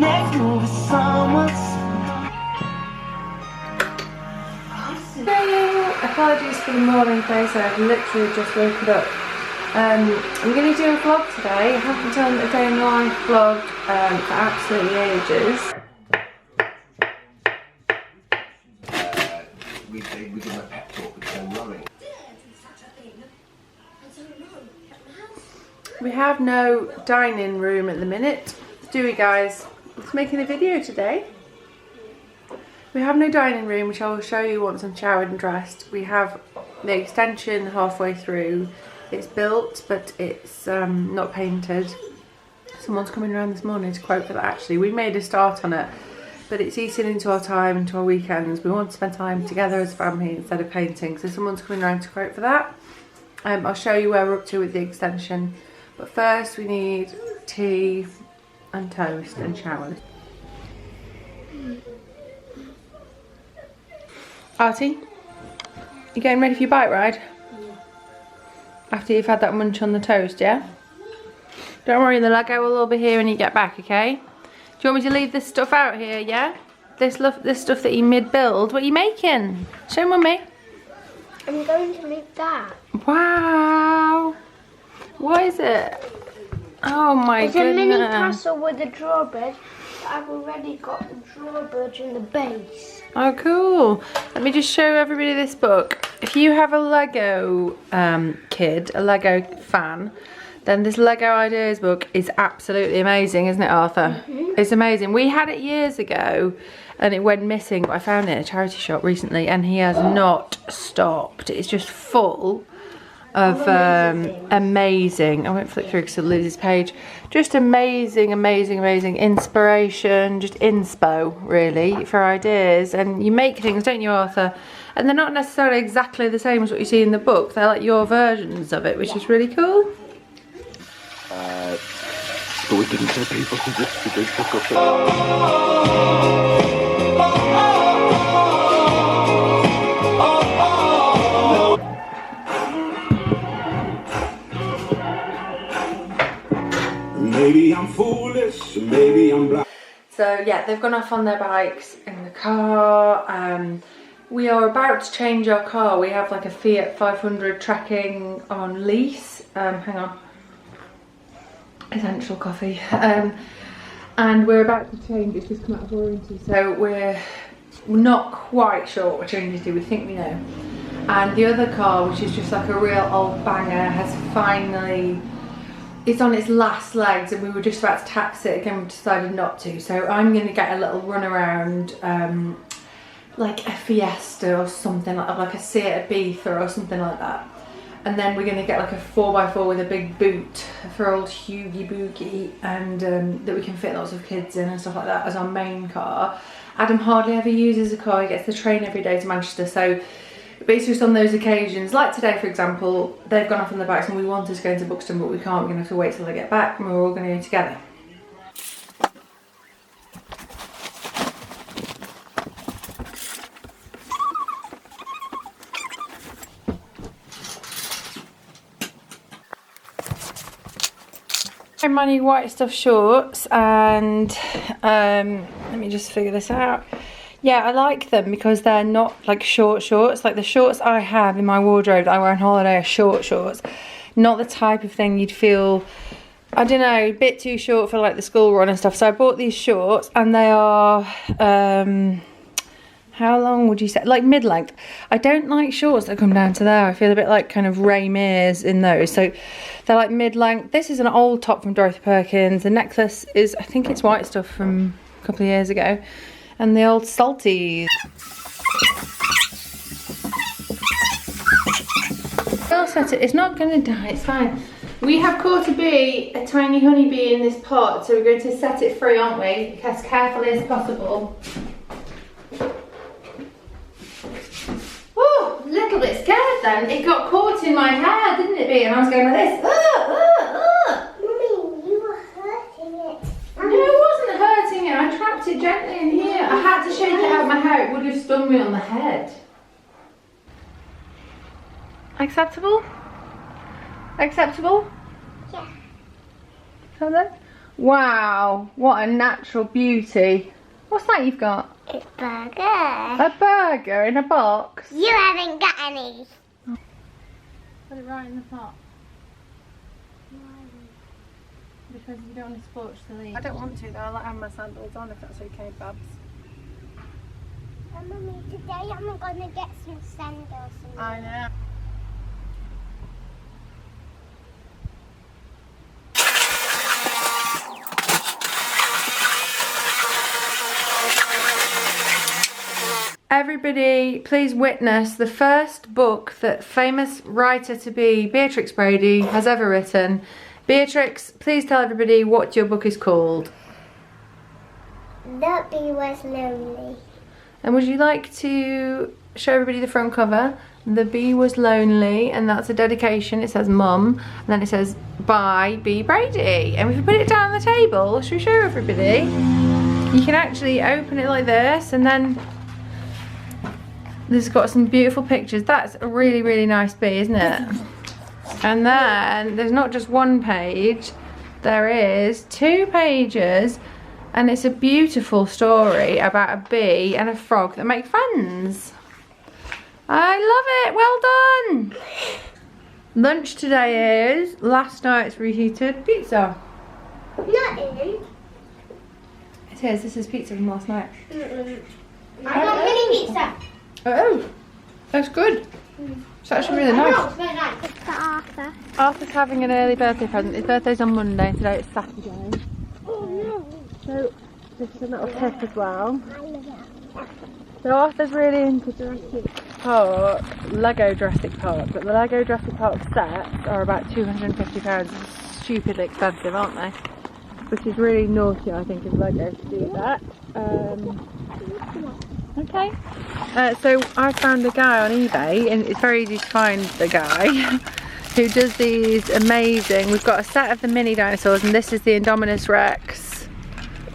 connecting with someone. Apologies for the morning face, I've literally just woken up. I'm going to do a vlog today. I haven't done a day in the life vlog for absolutely ages. We give them a pep talk with them running. We have no dining room at the minute, do we guys? It's making a video today. We have no dining room, which I will show you once I'm showered and dressed. We have the extension halfway through. It's built, but it's not painted. Someone's coming around this morning to quote for that actually. We made a start on it, but it's eating into our time, into our weekends. We want to spend time together as a family instead of painting. So someone's coming around to quote for that. I'll show you where we're up to with the extension. But first we need tea and toast and showers. Artie, you getting ready for your bike ride? Yeah. After you've had that munch on the toast, yeah? Don't worry, the Lego will all be here when you get back, okay? Do you want me to leave this stuff out here, yeah? This stuff that you mid-build. What are you making? Show Mummy. I'm going to make that. Wow. What is it? Oh my goodness. It's a mini castle with a drawbridge. I've already got the drawbridge in the base. Oh cool. Let me just show everybody this book. If you have a Lego kid, a Lego fan, then this Lego Ideas book is absolutely amazing, isn't it, Arthur? It's amazing. We had it years ago and it went missing, but I found it in a charity shop recently and he has not stopped. It's just full of amazing, I won't flick through because I'll lose this page, just amazing inspiration, just inspo really for ideas. And you make things, don't you, Arthur, and they're not necessarily exactly the same as what you see in the book, they're like your versions of it, which is really cool. But we didn't tell people who they took up Maybe I'm foolish, maybe I'm blind. So yeah, they've gone off on their bikes in the car. We are about to change our car. We have like a Fiat 500 Trekking on lease. Hang on. Essential coffee. And we're about to change, it's just come out of warranty. So we're not quite sure what we're changing to, we think we know. And the other car, which is just like a real old banger, has finally, it's on its last legs and we were just about to tax it again, we decided not to. So I'm going to get a little run around, like a Fiesta or something, like a Seat Ibiza or something like that. And then we're going to get like a 4x4 with a big boot for old Hughie Boogie, and that we can fit lots of kids in and stuff like that as our main car. Adam hardly ever uses a car, he gets the train every day to Manchester, so but it's just on those occasions, like today for example, they've gone off on their bikes and we wanted to go into Buxton but we can't, we're going to have to wait till they get back and we're all going to go together. My new white stuff shorts, and let me just figure this out. Yeah, I like them because they're not like short shorts. Like the shorts I have in my wardrobe that I wear on holiday are short shorts. Not the type of thing you'd feel, I don't know, a bit too short for like the school run and stuff. So I bought these shorts and they are, how long would you say? Like mid-length. I don't like shorts that come down to there. I feel a bit like kind of Ray Mears in those. So they're like mid-length. This is an old top from Dorothy Perkins. The necklace is, I think it's white stuff from a couple of years ago. And the old salties. We'll set it, it's not gonna die, it's fine. We have caught a bee, a tiny honeybee in this pot, so we're going to set it free, aren't we? As carefully as possible. Oh, a little bit scared then. It got caught in my hair, didn't it, bee? And I was going like this. Mummy, you were hurting it. No, it wasn't hurting it. I trapped it gently in here. I had to shake it out of my hair. It would have stung me on the head. Acceptable? Acceptable? Yeah. So then, Wow, what a natural beauty. What's that you've got? It's burger. A burger in a box? You haven't got any. Put it right in the pot. Because you don't want to scorch the leaf. I don't want to though, I like having my sandals on if that's okay, Babs. Mummy, today I'm gonna get some sandals. I know. Everybody, please witness the first book that famous writer-to-be Beatrix Brady has ever written. Beatrix, please tell everybody what your book is called. The bee was lonely. And would you like to show everybody the front cover? The bee was lonely, and that's a dedication. It says Mum, and then it says by B. Brady. And if we put it down on the table, should we show everybody? You can actually open it like this, and then this has got some beautiful pictures. That's a really, really nice bee, isn't it? And then there's not just one page, there is 2 pages, and it's a beautiful story about a bee and a frog that make friends. I love it, well done. Lunch today is last night's reheated pizza. Not in. It is, this is pizza from last night. I got mini pizza. Oh, that's good. It's actually really nice. It's very nice. It's for Arthur. Arthur's having an early birthday present. His birthday's on Monday, today it's Saturday. Oh no. So, this is a little tip as well. I love it. So Arthur's really into Jurassic Park, Lego Jurassic Park, but the Lego Jurassic Park sets are about £250. Stupidly expensive, aren't they? Which is really naughty, I think, of Lego to do that. Okay. So I found a guy on eBay, and it's very easy to find the guy who does these amazing. We've got a set of the mini dinosaurs, and this is the Indominus Rex.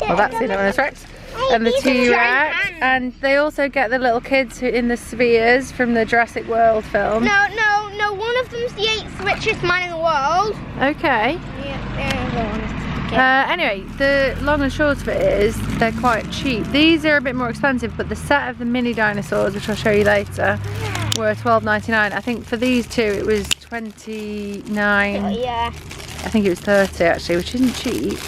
Well, that's the Indominus Rex. And the T-Rex, and they also get the little kids who in the spheres from the Jurassic World film. No, one of them's the 8th richest man in the world. Okay. Anyway, the long and short of it is they're quite cheap. These are a bit more expensive, but the set of the mini dinosaurs, which I'll show you later, were £12.99. I think for these 2 it was £29. Yeah. I think it was £30 actually, which isn't cheap.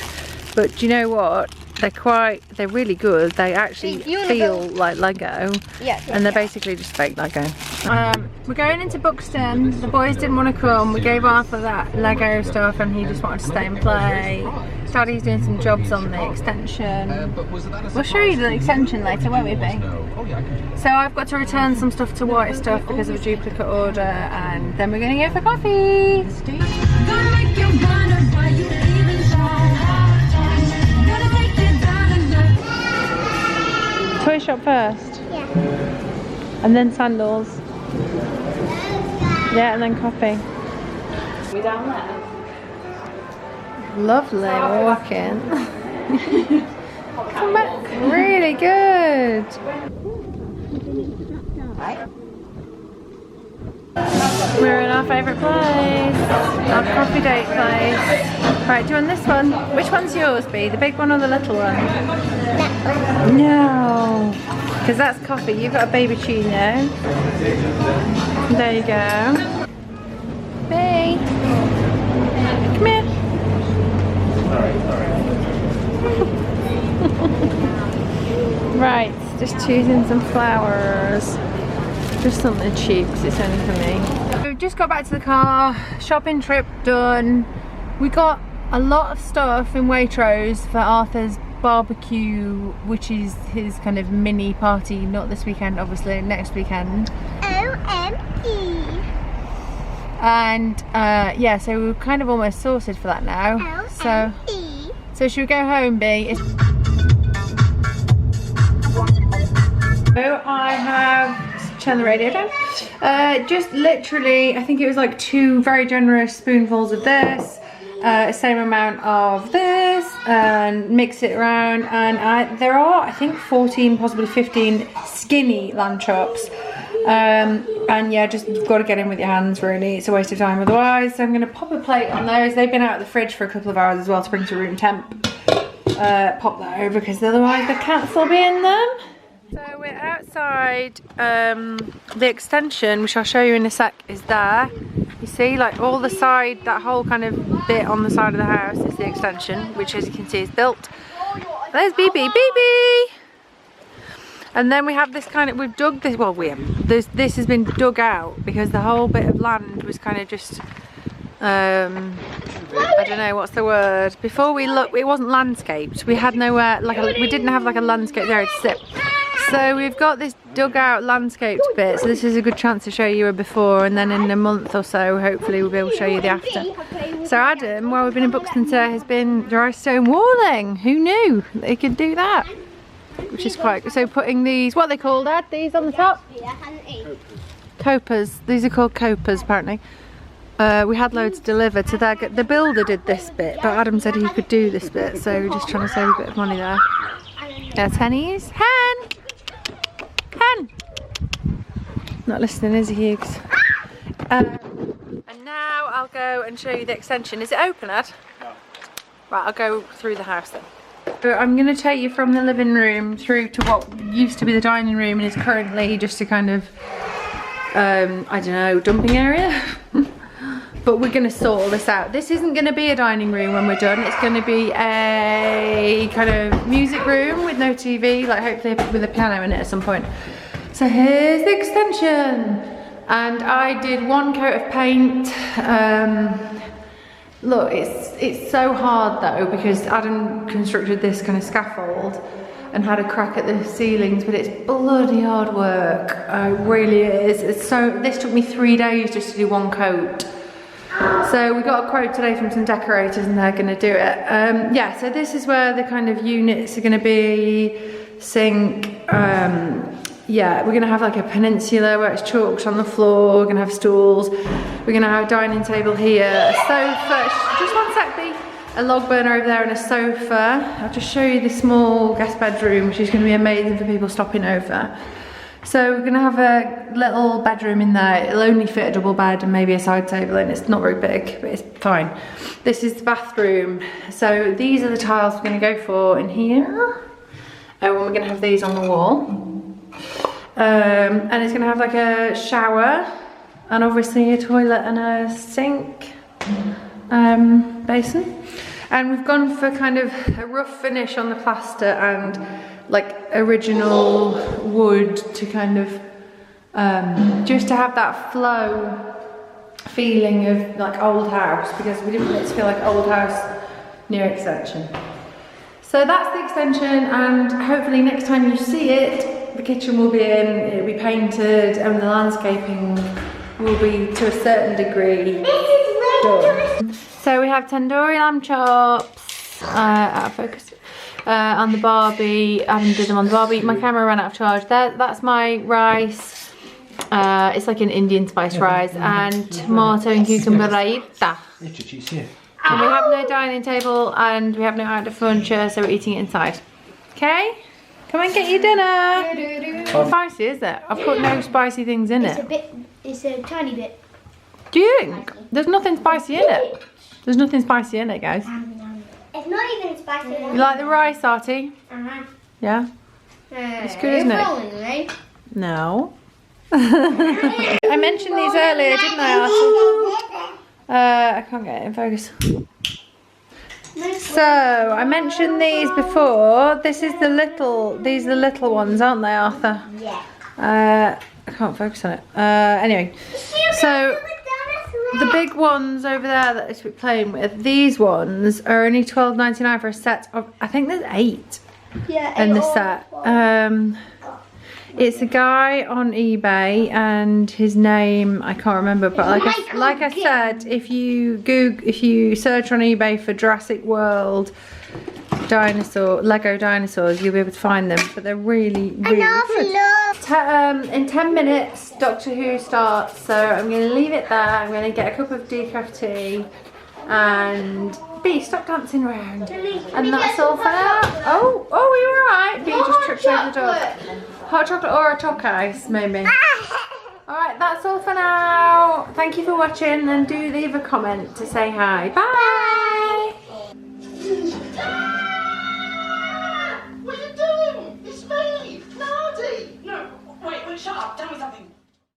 But do you know what? They're really good. They actually feel like Lego. Yeah. And they're basically just fake Lego. We're going into Buxton. The boys didn't want to come. We gave Arthur that Lego stuff and he just wanted to stay and play. Daddy's doing some jobs on the extension. We'll show you the extension later, won't we, B? So I've got to return some stuff to White Stuff because of a duplicate order, and then we're going to go for coffee. Toy shop first? Yeah. And then sandals? Yeah, and then coffee. We down there? Lovely walking. Come back, really good. We're in our favourite place, our coffee date place. Right, do you want this one? Which one's yours, B? The big one or the little one? No, because that's coffee. You've got a baby chino. There you go. B, come here. Right, just choosing some flowers. Just something cheap because it's only for me. We've just got back to the car, shopping trip done. We got a lot of stuff in Waitrose for Arthur's barbecue, which is his kind of mini party, not this weekend obviously, next weekend. O-M-E. And yeah, so we're kind of almost sorted for that now. O-M-E. So should we go home, B? So I have turn the radio down. Just literally, I think it was like 2 very generous spoonfuls of this, same amount of this, and mix it around. And there are, I think, 14, possibly 15 skinny lamb chops. And yeah, just you've got to get in with your hands really. It's a waste of time otherwise. So I'm going to pop a plate on those. They've been out of the fridge for a couple of hours as well to bring to room temp. pop that over because otherwise the cats will be in them. So we're outside. The extension, which I'll show you in a sec, is there. You see, like all the side, that whole kind of bit on the side of the house is the extension, which as you can see is built. There's BB, BB! And then we have this kind of, we've dug this, well this has been dug out because the whole bit of land was kind of just, I don't know, what's the word? Before we looked, it wasn't landscaped. We had nowhere, we didn't have like a landscape area to sit. So we've got this dug out landscaped bit, so this is a good chance to show you a before, and then in a month or so hopefully we'll be able to show you the after. So Adam, while we've been in Buxton today, has been dry stone walling. Who knew they could do that? Which is quite, so putting these, what are they called, Dad? These on the top? Copers. These are called copers apparently. We had loads delivered, so the builder did this bit, but Adam said he could do this bit, so we're just trying to save a bit of money there. There's Henny's. Hen! Hen! Not listening, is he, Hughes? And now I'll go and show you the extension. Is it open, Ed? No. Right, I'll go through the house then. So I'm going to take you from the living room through to what used to be the dining room and is currently just a kind of, I don't know, dumping area. But we're going to sort all this out. This isn't going to be a dining room when we're done. It's going to be a kind of music room with no TV, like hopefully with a piano in it at some point. So here's the extension. And I did one coat of paint. Look, it's so hard though because Adam constructed this kind of scaffold and had a crack at the ceilings, but it's bloody hard work. It really is. This took me 3 days just to do one coat. So we got a quote today from some decorators and they're going to do it. Yeah, so this is where the kind of units are going to be. Sink. Yeah, we're going to have like a peninsula where it's chalked on the floor. We're going to have stools. We're going to have a dining table here, a sofa. Just one sec, B. A log burner over there and a sofa. I'll just show you the small guest bedroom, which is going to be amazing for people stopping over. So we're going to have a little bedroom in there. It'll only fit a double bed and maybe a side table, and it's not very big, but it's fine. This is the bathroom. So these are the tiles we're going to go for in here. And we're going to have these on the wall. And it's going to have like a shower and obviously a toilet and a sink basin. And we've gone for kind of a rough finish on the plaster and like original wood to kind of just to have that flow feeling of like old house, because we didn't want it to feel like old house near extension. So that's the extension, and hopefully next time you see it, the kitchen will be in, it'll be painted, and the landscaping will be to a certain degree done. So we have tandoori lamb chops, out of focus, on the Barbie. I haven't did them on the Barbie. My camera ran out of charge. That's my rice. It's like an Indian spice rice, and tomato and cucumber raita. And we have no dining table and we have no outdoor furniture, so we're eating it inside. Okay? Come and get your dinner. How spicy is it? I've put no spicy things in it. It's a tiny bit. Do you think? There's nothing spicy in it. There's nothing spicy in it, guys. It's not even spicy. You like the rice, Artie? Yeah? It's good, isn't it? No. I mentioned these earlier, didn't I, Artie? I can't get it in focus. So, I mentioned these before. This is the little, these are the little ones, aren't they, Arthur? Yeah. I can't focus on it. Anyway, so the big ones over there that we're playing with, these ones are only $12.99 for a set of, I think there's 8 in the set. It's a guy on eBay, and his name I can't remember, but like I said, if you search on eBay for Jurassic World Lego dinosaurs, you'll be able to find them. But they're really good. In 10 minutes, Doctor Who starts, so I'm going to leave it there. I'm going to get a cup of decaf tea, and B, stop dancing around. And that's all for now. Oh, are you alright? B just tripped over the dog. Hot chocolate or a choc ice, maybe. Alright, that's all for now. Thank you for watching, and do leave a comment to say hi. Bye!